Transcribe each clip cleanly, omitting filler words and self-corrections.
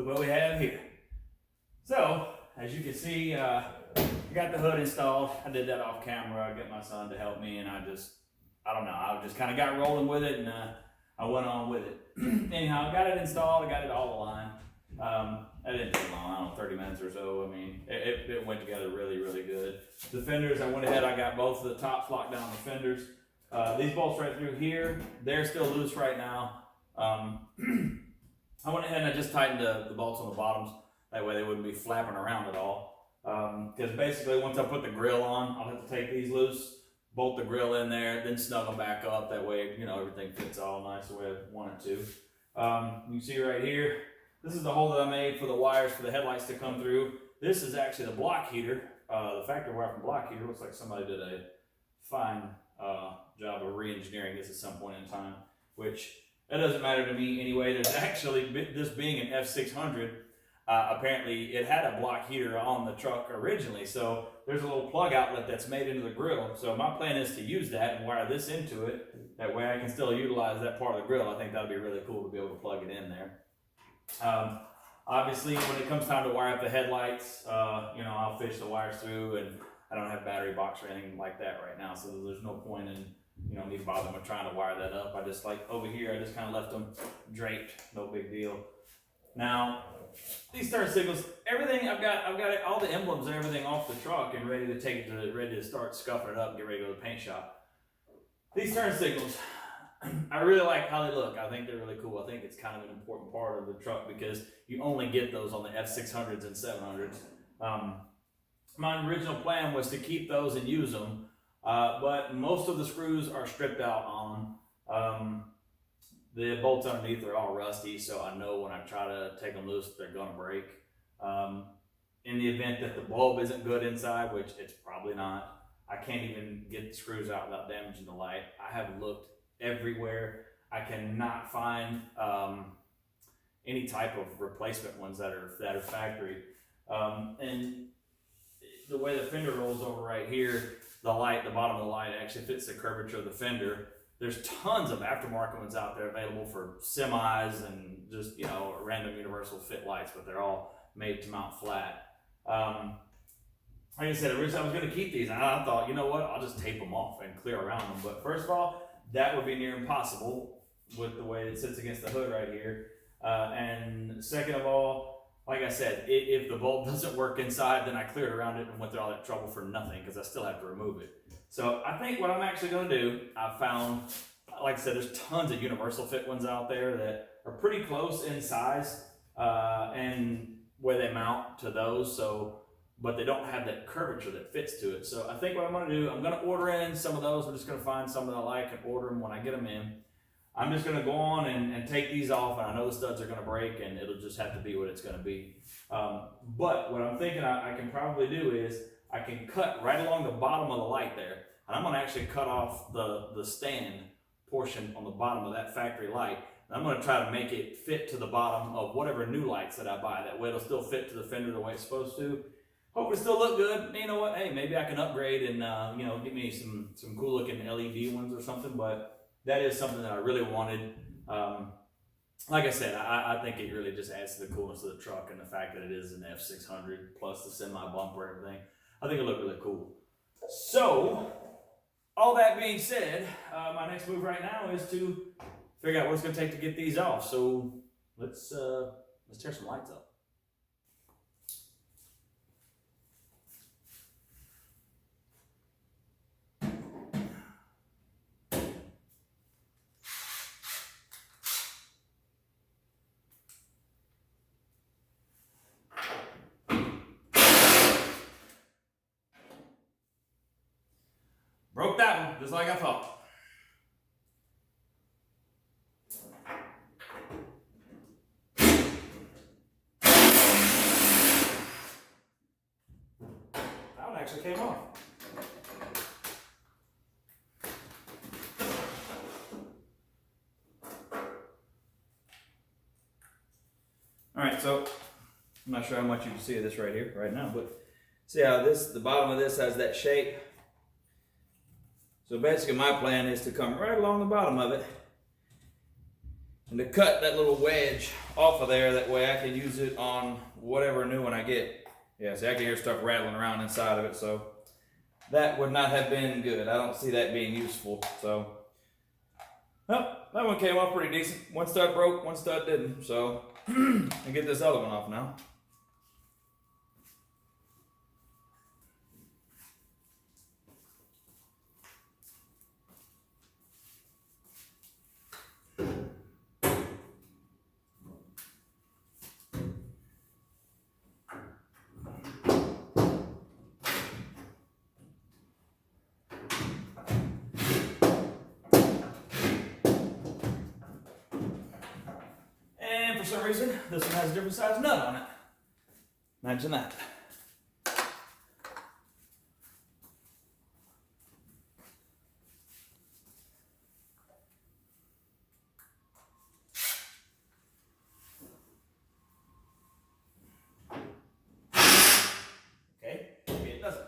look what we have here. So, as you can see, I got the hood installed. I did that off camera. I got my son to help me, and I don't know, I just kind of got rolling with it, and I went on with it. Anyhow, I got it installed. I got it all aligned. That didn't take long, I don't know, 30 minutes or so. I mean, it went together really, really good. The fenders, I went ahead, I got both of the tops locked down on the fenders. These bolts right through here, they're still loose right now. I went ahead and I just tightened the bolts on the bottoms. That way they wouldn't be flapping around at all. Because basically once I put the grill on, I'll have to take these loose, bolt the grill in there, then snug them back up. That way, you know, everything fits all nice the way I want it to. You can see right here, this is the hole that I made for the wires for the headlights to come through. This is actually the block heater. The factory wire from block heater. Looks like somebody did a fine job of re-engineering this at some point in time, which that doesn't matter to me anyway. There's actually, this being an F600, apparently it had a block heater on the truck originally, so there's a little plug outlet that's made into the grill. So my plan is to use that and wire this into it. That way I can still utilize that part of the grill. I think that would be really cool to be able to plug it in there. Obviously when it comes time to wire up the headlights, you know, I'll fish the wires through, and I don't have battery box or anything like that right now, so there's no point in, you know, me bothering with trying to wire that up. I just, like over here, I just kind of left them draped, no big deal. Now, these turn signals, everything, I've got all the emblems and everything off the truck and ready to take it ready to start scuffing it up and get ready to go to the paint shop. These turn signals, I really like how they look. I think they're really cool. I think it's kind of an important part of the truck because you only get those on the F600s and 700s. My original plan was to keep those and use them, but most of the screws are stripped out on. The bolts underneath are all rusty, so I know when I try to take them loose, they're gonna break. In the event that the bulb isn't good inside, which it's probably not, I can't even get the screws out without damaging the light. I have looked everywhere. I cannot find any type of replacement ones that are factory. And the way the fender rolls over right here, the bottom of the light actually fits the curvature of the fender. There's tons of aftermarket ones out there available for semis and just, you know, random universal fit lights, but they're all made to mount flat. Like I said, originally I was going to keep these, and I thought, you know what, I'll just tape them off and clear around them. But first of all, that would be near impossible with the way it sits against the hood right here. And second of all, like I said, if the bulb doesn't work inside, then I cleared around it and went through all that trouble for nothing because I still have to remove it. So I think what I'm actually going to do, I found, like I said, there's tons of universal fit ones out there that are pretty close in size and where they mount to those. So, but they don't have that curvature that fits to it. So I think what I'm going to do, I'm going to order in some of those. I'm just going to find some that I like and order them when I get them in. I'm just going to go on and take these off, and I know the studs are going to break, and it'll just have to be what it's going to be. But what I'm thinking I can probably do is I can cut right along the bottom of the light there, and I'm going to actually cut off the stand portion on the bottom of that factory light. And I'm going to try to make it fit to the bottom of whatever new lights that I buy. That way it'll still fit to the fender the way it's supposed to. Hope it still look good. You know what? Hey, maybe I can upgrade and you know, get me some cool looking LED ones or something. But that is something that I really wanted. Like I said, I think it really just adds to the coolness of the truck and the fact that it is an F600 plus the semi bumper and everything. I think it'll look really cool. So, all that being said, my next move right now is to figure out what it's going to take to get these off. So let's tear some lights up. Broke that one, just like I thought. That one actually came off. All right, so I'm not sure how much you can see of this right here, right now, but see how the bottom of this has that shape. So basically my plan is to come right along the bottom of it and to cut that little wedge off of there. That way I can use it on whatever new one I get. Yeah, see, I can hear stuff rattling around inside of it, so that would not have been good. I don't see that being useful. So, well, that one came off pretty decent. One stud broke, one stud didn't. So, I get this other one off now. And for some reason, this one has a different size nut on it. Imagine that. Okay, maybe it doesn't.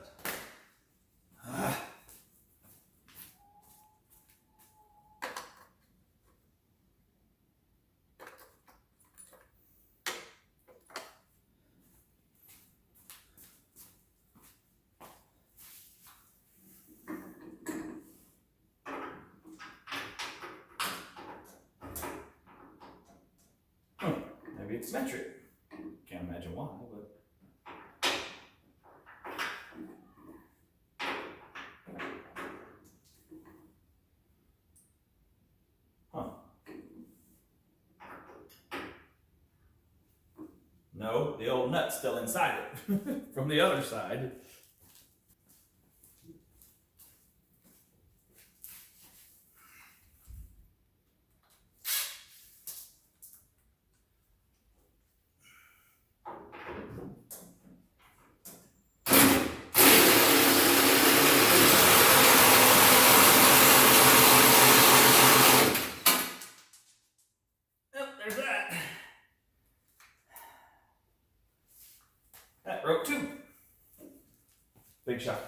Maybe it's metric. Can't imagine why, but. Huh. No, the old nut's still inside it from the other side. There's that. That broke too. Big shock.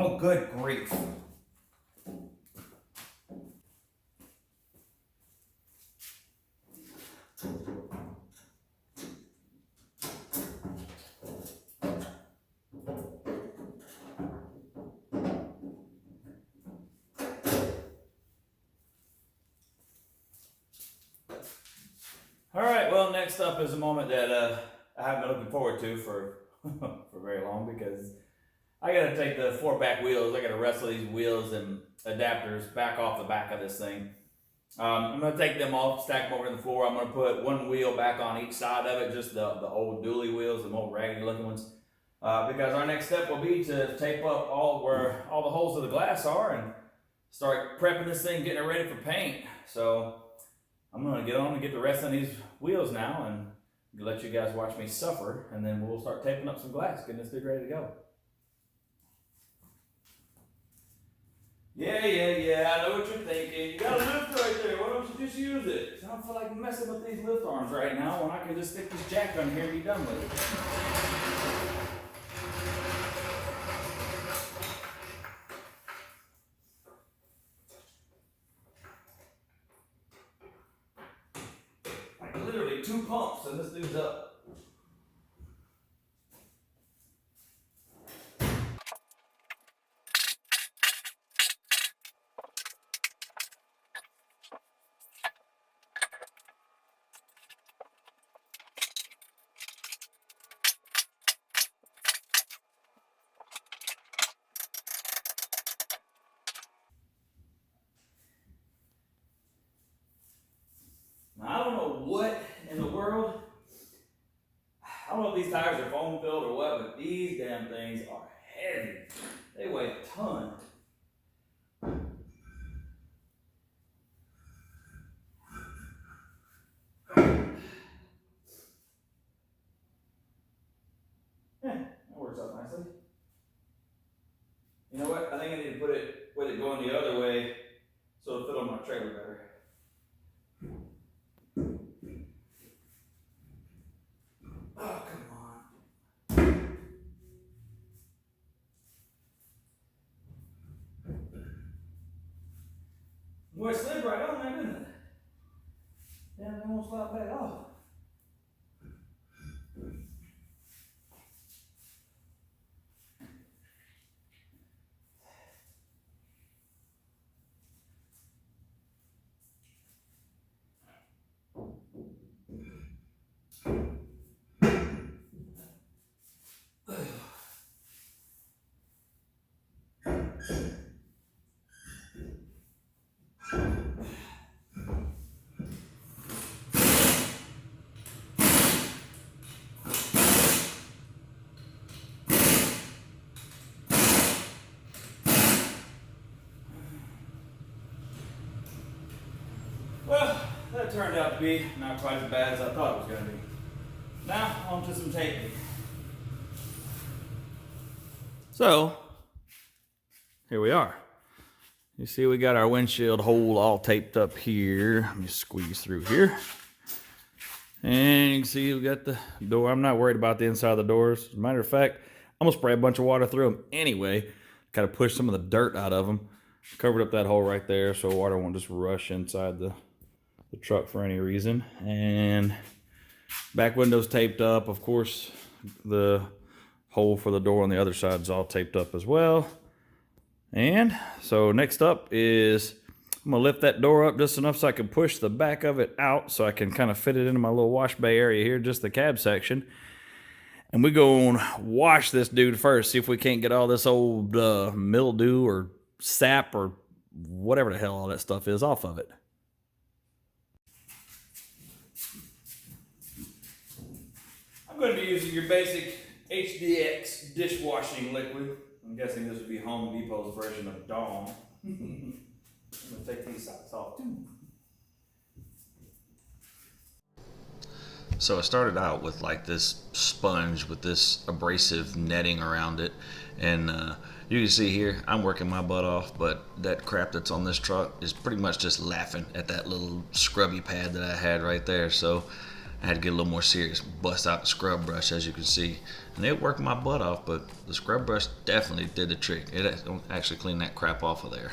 Oh, good grief. All right, well, next up is a moment that I haven't been looking forward to for for very long, because I got to take the 4 back wheels. I got to wrestle these wheels and adapters back off the back of this thing. I'm going to take them off, stack them over in the floor. I'm going to put one wheel back on each side of it, just the old dually wheels, the old raggedy looking ones. Because our next step will be to tape up where all the holes of the glass are and start prepping this thing, getting it ready for paint. So I'm going to get on and get the rest of these wheels now and let you guys watch me suffer, and then we'll start taping up some glass, getting this thing ready to go. Yeah, I know what you're thinking. You got a lift right there. Why don't you just use it? I don't feel like messing with these lift arms right now when I can just stick this jack on here and be done with it. Like literally 2 pumps and this dude's up. what in the world. I don't know if these tires are foam filled or what, but these damn things are heavy. They weigh a ton. Yeah, that works out nicely. You know what? I think I need to put it with it going the other way so it'll fit on my trailer better. Oh, come on. Boy, it slid right on there, didn't it? Damn, it almost slide back off. Well, that turned out to be not quite as bad as I thought it was going to be. Now, on to some taping. So, here we are. You see we got our windshield hole all taped up here. Let me squeeze through here. And you can see we got the door. I'm not worried about the inside of the doors. As a matter of fact, I'm going to spray a bunch of water through them anyway. Kind of push some of the dirt out of them. Covered up that hole right there so water won't just rush inside the truck for any reason. And back window's taped up. Of course, the hole for the door on the other side is all taped up as well. And so next up is I'm gonna lift that door up just enough so I can push the back of it out so I can kind of fit it into my little wash bay area here, just the cab section. And we go and wash this dude first, see if we can't get all this old mildew or sap or whatever the hell all that stuff is off of it. I'm going to be using your basic HDX dishwashing liquid. I'm guessing this would be Home Depot's version of Dawn. I'm going to take these sides off too. So it started out with like this sponge with this abrasive netting around it, and you can see here I'm working my butt off, but that crap that's on this truck is pretty much just laughing at that little scrubby pad that I had right there. So I had to get a little more serious, bust out the scrub brush, as you can see, and it worked my butt off, but the scrub brush definitely did the trick. It actually cleaned that crap off of there.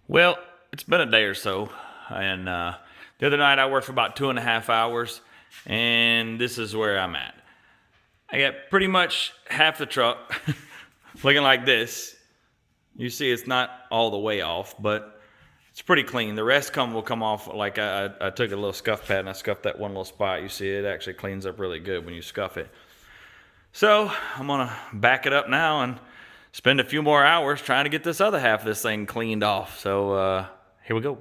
Well, it's been a day or so, and the other night I worked for about 2.5 hours, and this is where I'm at. I got pretty much half the truck looking like this. You see it's not all the way off, but it's pretty clean. The rest will come off like I took a little scuff pad and I scuffed that one little spot. You see it actually cleans up really good when you scuff it. So I'm gonna back it up now and spend a few more hours trying to get this other half of this thing cleaned off. So here we go.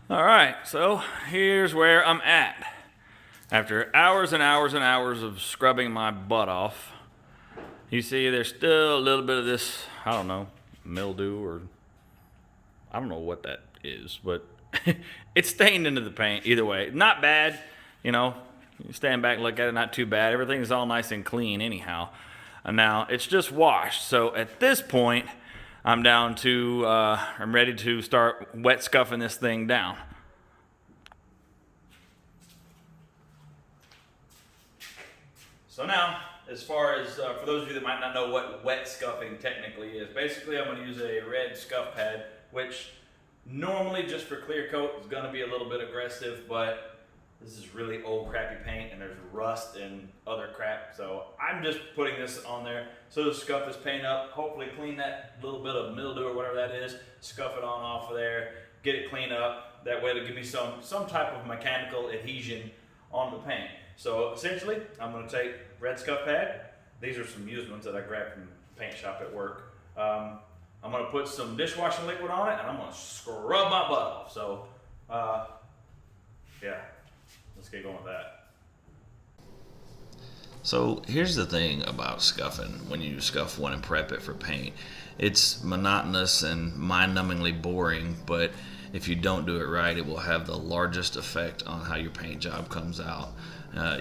All right, so here's where I'm at. After hours and hours and hours of scrubbing my butt off, you see there's still a little bit of this, I don't know, mildew, or I don't know what that is, but it's stained into the paint either way. Not bad, you know, you stand back and look at it, not too bad. Everything's all nice and clean anyhow. And now it's just washed. So at this point, I'm down to, I'm ready to start wet scuffing this thing down. So now, as far as, for those of you that might not know what wet scuffing technically is, basically I'm going to use a red scuff pad, which normally just for clear coat is going to be a little bit aggressive, but this is really old crappy paint and there's rust and other crap. So I'm just putting this on there so to scuff this paint up, hopefully clean that little bit of mildew or whatever that is, scuff it on off of there, get it cleaned up. That way it'll give me some type of mechanical adhesion on the paint. So essentially, I'm going to take red scuff pad, these are some used ones that I grabbed from the paint shop at work. I'm gonna put some dishwashing liquid on it, and I'm gonna scrub my butt off. So, yeah, let's get going with that. So here's the thing about scuffing when you scuff one and prep it for paint. It's monotonous and mind-numbingly boring, but if you don't do it right, it will have the largest effect on how your paint job comes out.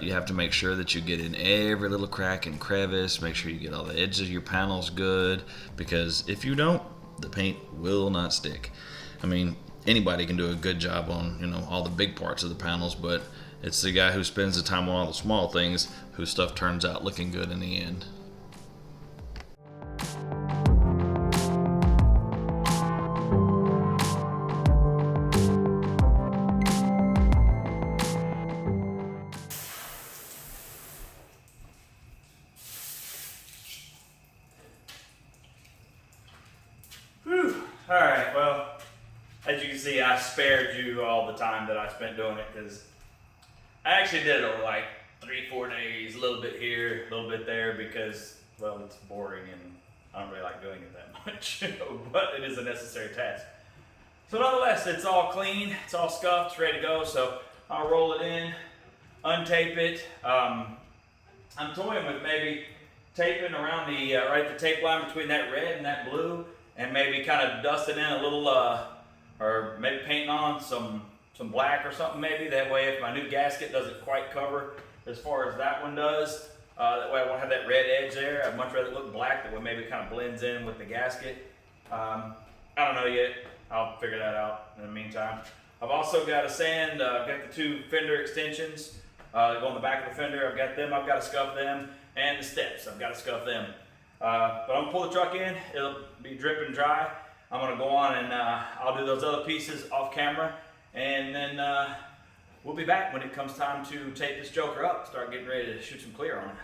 You have to make sure that you get in every little crack and crevice, make sure you get all the edges of your panels good, because if you don't, the paint will not stick. I mean, anybody can do a good job on, all the big parts of the panels, but it's the guy who spends the time on all the small things whose stuff turns out looking good in the end. Whew. All right, well, as you can see, I spared you all the time that I spent doing it, because I actually did it over like 3-4 days, a little bit here, a little bit there, because, well, it's boring and I don't really like doing it that much, but it is a necessary task. So nonetheless, it's all clean, it's all scuffed, it's ready to go, so I'll roll it in, untape it. I'm toying with maybe taping around the, right at the tape line between that red and that blue, and maybe kind of dusting in a little, or maybe painting on some black or something maybe. That way if my new gasket doesn't quite cover as far as that one does, that way I won't have that red edge there. I'd much rather it look black, that way maybe it kind of blends in with the gasket. I don't know yet. I'll figure that out in the meantime. I've also got a sand, I've got the 2 fender extensions that go on the back of the fender. I've got them, I've got to scuff them, and the steps, I've got to scuff them. But I'm gonna pull the truck in, it'll be dripping dry. I'm gonna go on and I'll do those other pieces off camera, and then we'll be back when it comes time to tape this joker up, start getting ready to shoot some clear on it.